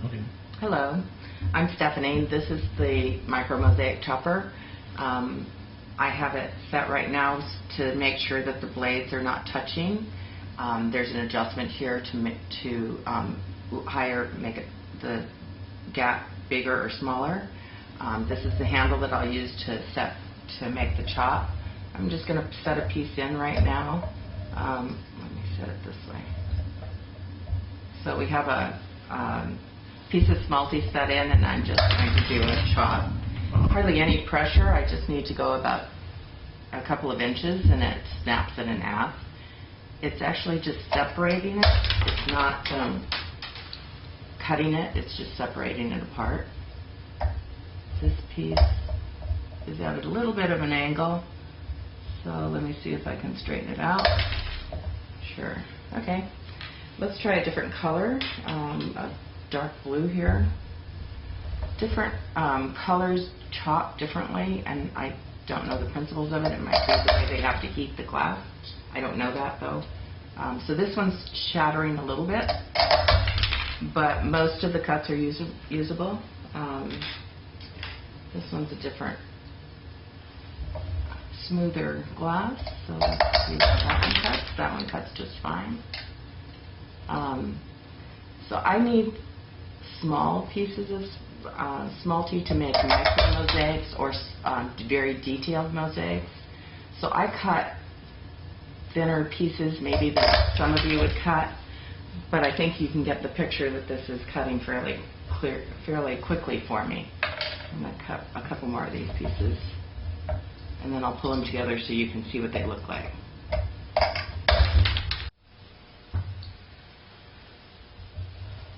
Okay. Hello, I'm Stephanie. This is the micro mosaic chopper. I have it set right now to make sure that the blades are not touching. There's an adjustment here to make the gap bigger or smaller. This is the handle that I'll use to make the chop. I'm just going to set a piece in right now. Let me set it this way. So we have a piece of smalty set in, and I'm just going to do a chop. Hardly any pressure. I just need to go about a couple of inches, and it snaps it in half. It's actually just separating it. It's not cutting it. It's just separating it apart. This piece is at a little bit of an angle, so let me see if I can straighten it out. Sure. Okay. Let's try a different color, a dark blue here. Different colors chop differently, and I don't know the principles of it. It might be the way they have to heat the glass. I don't know that though. So this one's shattering a little bit, but most of the cuts are usable. This one's a different, smoother glass, so let's see how that one cuts. That one cuts just fine. So I need small pieces of smalty to make micro mosaics or very detailed mosaics. So I cut thinner pieces maybe that some of you would cut, but I think you can get the picture that this is cutting fairly quickly for me. I'm going to cut a couple more of these pieces, and then I'll pull them together so you can see what they look like.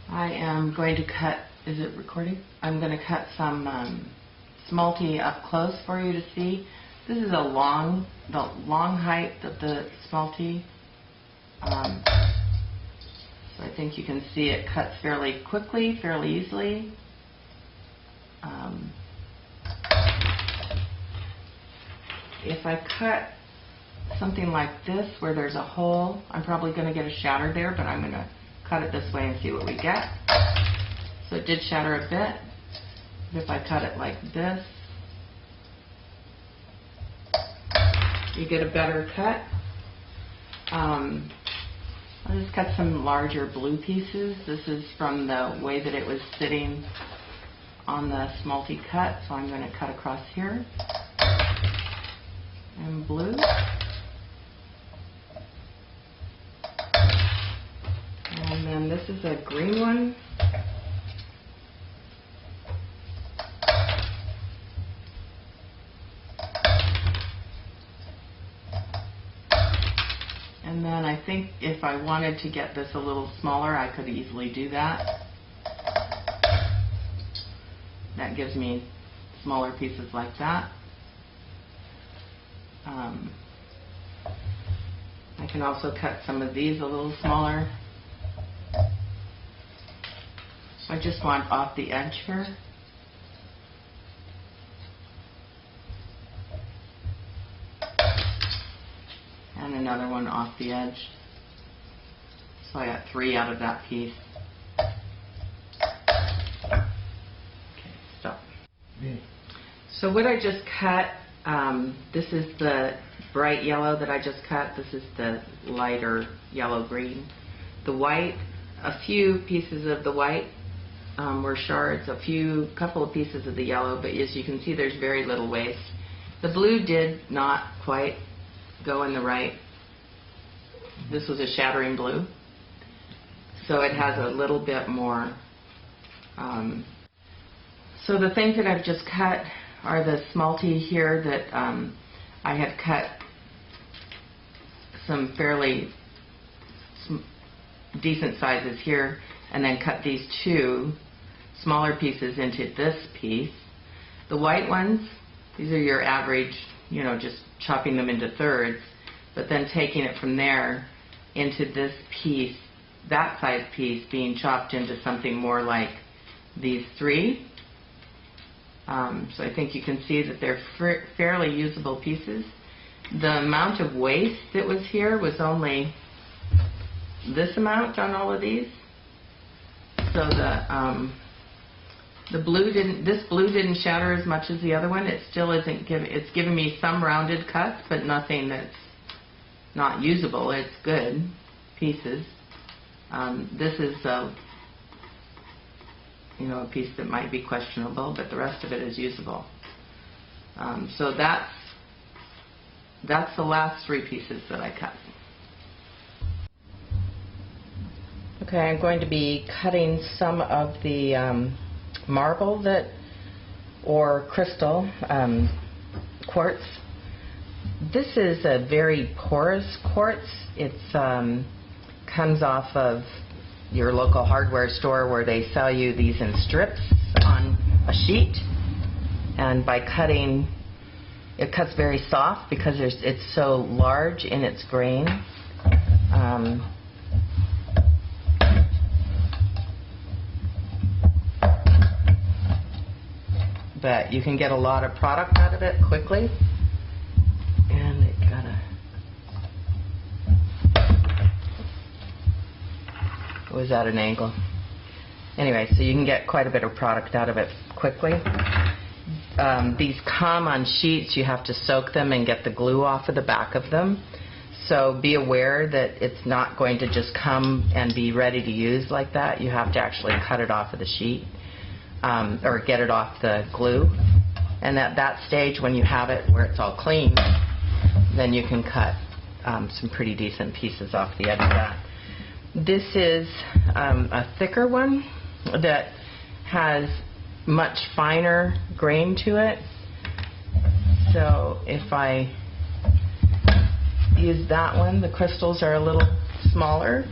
I am going to cut, is it recording? I'm going to cut some smalty up close for you to see. This is the long height of the smalty. So I think you can see it cuts fairly quickly, fairly easily. If I cut something like this where there's a hole, I'm probably going to get a shatter there, but I'm going to cut it this way and see what we get. So it did shatter a bit. If I cut it like this, you get a better cut. I'll just cut some larger blue pieces. This is from the way that it was sitting on the smalty cut, so I'm going to cut across here. And blue. And then this is a green one. And then I think if I wanted to get this a little smaller, I could easily do that. That gives me smaller pieces like that. I can also cut some of these a little smaller. I just want off the edge here. And another one off the edge. So I got 3 out of that piece. Okay, stop. Yeah. So what I just cut, this is the bright yellow that I just cut. This is the lighter yellow-green. The white, a few pieces of the white were shards, couple of pieces of the yellow, but as you can see there's very little waste. The blue did not quite go in the right. This was a shattering blue, so it has a little bit more. So the things that I've just cut are the smalty here that I had cut some fairly decent sizes here, and then cut these 2 smaller pieces into this piece. The white ones, these are your average, just chopping them into thirds, but then taking it from there into this piece, that size piece being chopped into something more like these 3. So I think you can see that they're fairly usable pieces. The amount of waste that was here was only this amount on all of these. so this blue didn't shatter as much as the other one. It still isn't it's giving me some rounded cuts, but nothing that's not usable. It's good pieces. This is a piece that might be questionable, but the rest of it is usable. So that's the last 3 pieces that I cut. Okay, I'm going to be cutting some of the marble or crystal quartz. This is a very porous quartz. It's comes off of your local hardware store where they sell you these in strips on a sheet, and by cutting, it cuts very soft because it's so large in its grain. But you can get a lot of product out of it quickly. And it was at an angle. Anyway, so you can get quite a bit of product out of it quickly. These come on sheets. You have to soak them and get the glue off of the back of them. So be aware that it's not going to just come and be ready to use like that. You have to actually cut it off of the sheet. Or get it off the glue, and at that stage, when you have it where it's all clean, then you can cut some pretty decent pieces off the edge of that. This is a thicker one that has much finer grain to it, so if I use that one, the crystals are a little smaller,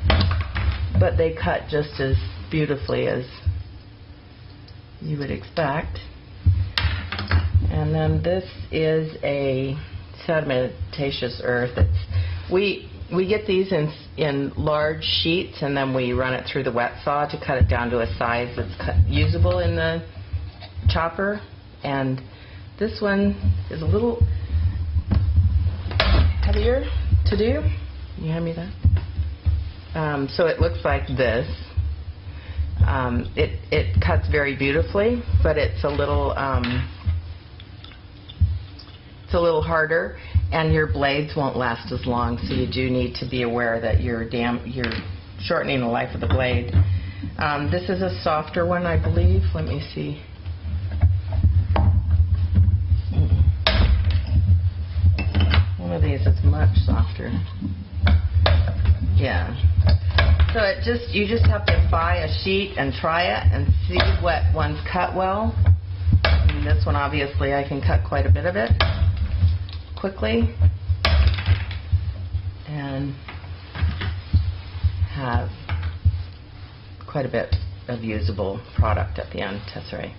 but they cut just as beautifully as you would expect. And then this is a sedimentatious earth. We get these in large sheets, and then we run it through the wet saw to cut it down to a size that's usable in the chopper. And this one is a little heavier to do. Can you hand me that? So it looks like this. It cuts very beautifully, but it's a little harder, and your blades won't last as long. So you do need to be aware that you're shortening the life of the blade. This is a softer one, I believe. Let me see. One of these is much softer. Yeah. So you just have to buy a sheet and try it and see what ones cut well. And this one, obviously, I can cut quite a bit of it quickly and have quite a bit of usable product at the end, tesserae.